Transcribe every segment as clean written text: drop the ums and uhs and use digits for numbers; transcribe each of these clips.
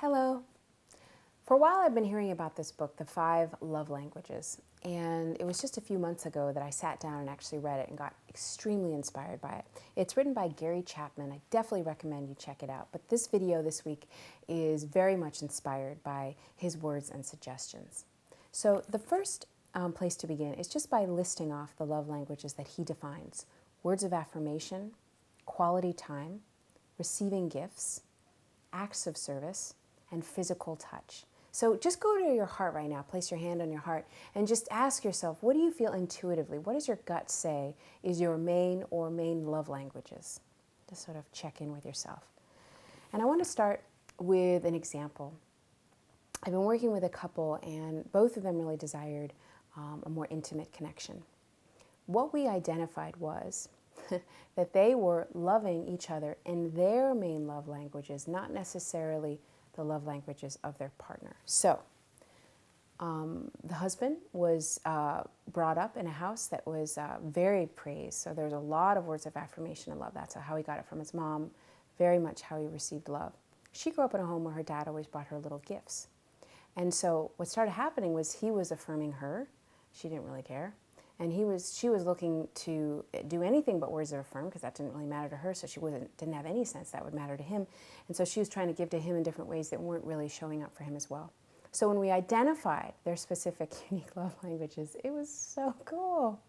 Hello. For a while I've been hearing about this book, The Five Love Languages, and it was just a few months ago that I sat down and actually read it and got extremely inspired by it. It's written by Gary Chapman. I definitely recommend you check it out, but this video this week is very much inspired by his words and suggestions. So the first place to begin is just by listing off the love languages that he defines: words of affirmation, quality time, receiving gifts, acts of service, and physical touch. So just go to your heart right now, place your hand on your heart, and just ask yourself, what do you feel intuitively? What does your gut say is your main love languages? Just sort of check in with yourself. And I want to start with an example. I've been working with a couple, and both of them really desired a more intimate connection. What we identified was that they were loving each other in their main love languages, not necessarily the love languages of their partner. So the husband was brought up in a house that was very praised. So there's a lot of words of affirmation and love. That's how he got it from his mom, very much how he received love. She grew up in a home where her dad always brought her little gifts. And so what started happening was he was affirming her. She didn't really care. And she was looking to do anything but words of affirm, because that didn't really matter to her, so she didn't have any sense that would matter to him. And so she was trying to give to him in different ways that weren't really showing up for him as well. So when we identified their specific unique love languages, it was so cool.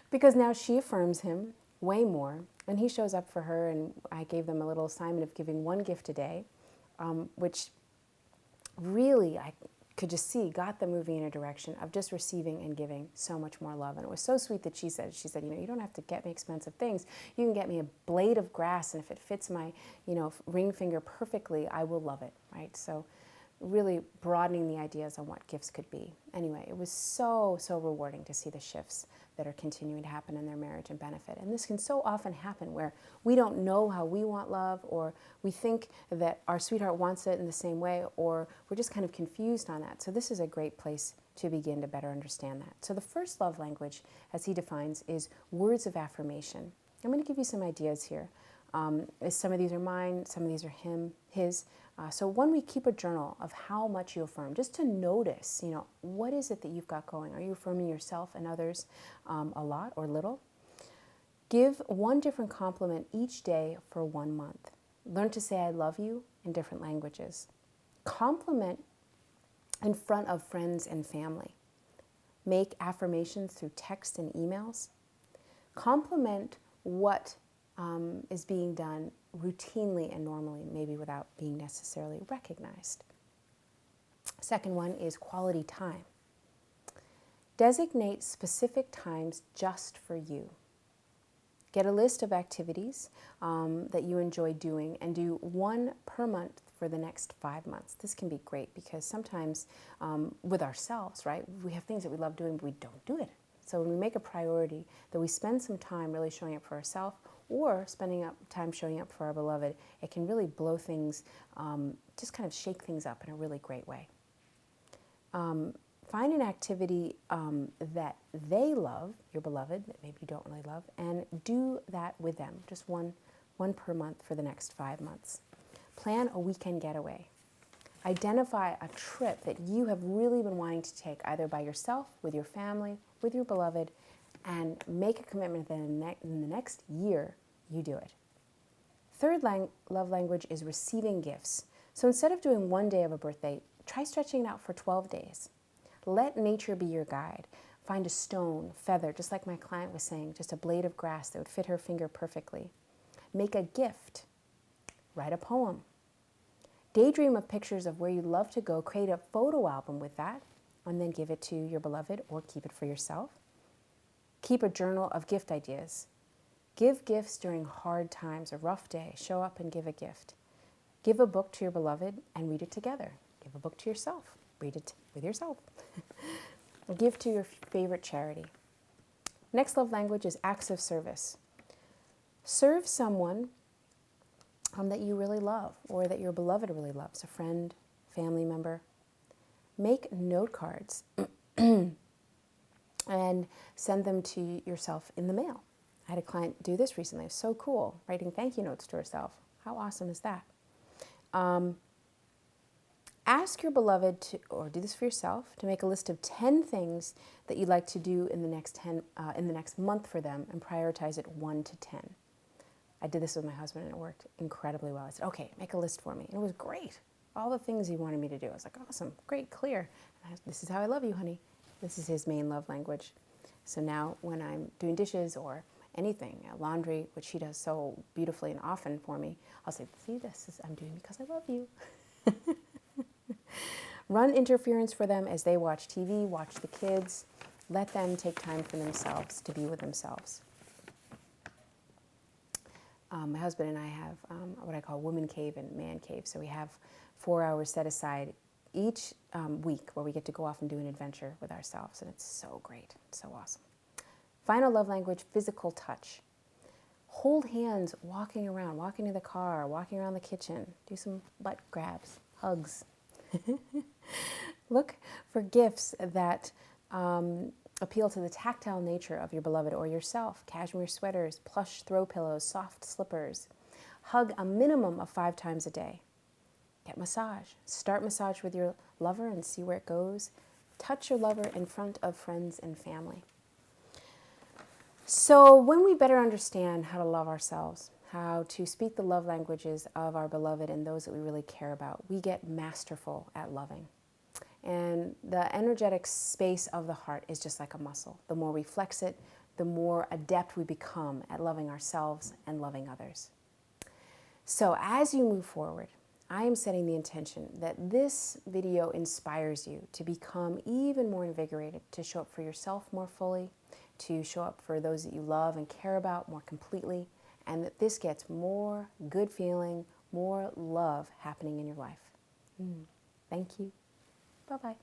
Because now she affirms him way more, and he shows up for her, and I gave them a little assignment of giving one gift a day, which really I could just see got them moving in a direction of just receiving and giving so much more love. And it was so sweet that she said, you don't have to get me expensive things. You can get me a blade of grass, and if it fits my, ring finger perfectly, I will love it, right? So really broadening the ideas on what gifts could be. Anyway, it was so rewarding to see the shifts that are continuing to happen in their marriage and benefit. And this can so often happen where we don't know how we want love, or we think that our sweetheart wants it in the same way, or we're just kind of confused on that. So this is a great place to begin to better understand that. So the first love language, as he defines, is words of affirmation. I'm going to give you some ideas here. Some of these are mine, some of these are his. So one, we keep a journal of how much you affirm, just to notice, what is it that you've got going? Are you affirming yourself and others a lot or little? Give one different compliment each day for 1 month. Learn to say I love you in different languages. Compliment in front of friends and family. Make affirmations through text and emails. Compliment what is being done routinely and normally, maybe without being necessarily recognized. Second one is quality time. Designate specific times just for you. Get a list of activities that you enjoy doing, and do one per month for the next 5 months. This can be great because sometimes with ourselves, right, we have things that we love doing, but we don't do it. So when we make a priority that we spend some time really showing up for ourselves, or spending up time showing up for our beloved, it can really blow things, just kind of shake things up in a really great way. Find an activity that they love, your beloved, that maybe you don't really love, and do that with them, just one per month for the next 5 months. Plan a weekend getaway. Identify a trip that you have really been wanting to take, either by yourself, with your family, with your beloved, and make a commitment that in the next year, you do it. Third love language is receiving gifts. So instead of doing 1 day of a birthday, try stretching it out for 12 days. Let nature be your guide. Find a stone, feather, just like my client was saying, just a blade of grass that would fit her finger perfectly. Make a gift. Write a poem. Daydream of pictures of where you'd love to go. Create a photo album with that, and then give it to your beloved, or keep it for yourself. Keep a journal of gift ideas. Give gifts during hard times, a rough day. Show up and give a gift. Give a book to your beloved and read it together. Give a book to yourself. Read it with yourself. Give to your favorite charity. Next love language is acts of service. Serve someone that you really love, or that your beloved really loves, a friend, family member. Make note cards and send them to yourself in the mail. I had a client do this recently. It was so cool, writing thank you notes to herself. How awesome is that? Ask your beloved to, or do this for yourself, to make a list of 10 things that you'd like to do in the next month for them, and prioritize it 1 to 10. I did this with my husband and it worked incredibly well. I said, okay, make a list for me. And it was great. All the things he wanted me to do. I was like, awesome, great, clear. This is how I love you, honey. This is his main love language. So now when I'm doing dishes or anything, laundry, which he does so beautifully and often for me, I'll say, see, I'm doing because I love you. Run interference for them as they watch TV, watch the kids. Let them take time for themselves to be with themselves. My husband and I have what I call woman cave and man cave. So we have 4 hours set aside each week where we get to go off and do an adventure with ourselves. And it's so great, so awesome. Final love language, physical touch. Hold hands walking around, walking to the car, walking around the kitchen. Do some butt grabs, hugs. Look for gifts that appeal to the tactile nature of your beloved or yourself. Cashmere sweaters, plush throw pillows, soft slippers. Hug a minimum of 5 times a day. Get massage. Start massage with your lover and see where it goes. Touch your lover in front of friends and family. So when we better understand how to love ourselves, how to speak the love languages of our beloved and those that we really care about, we get masterful at loving. And the energetic space of the heart is just like a muscle. The more we flex it, the more adept we become at loving ourselves and loving others. So as you move forward, I am setting the intention that this video inspires you to become even more invigorated, to show up for yourself more fully, to show up for those that you love and care about more completely, and that this gets more good feeling, more love happening in your life. Thank you. Bye-bye.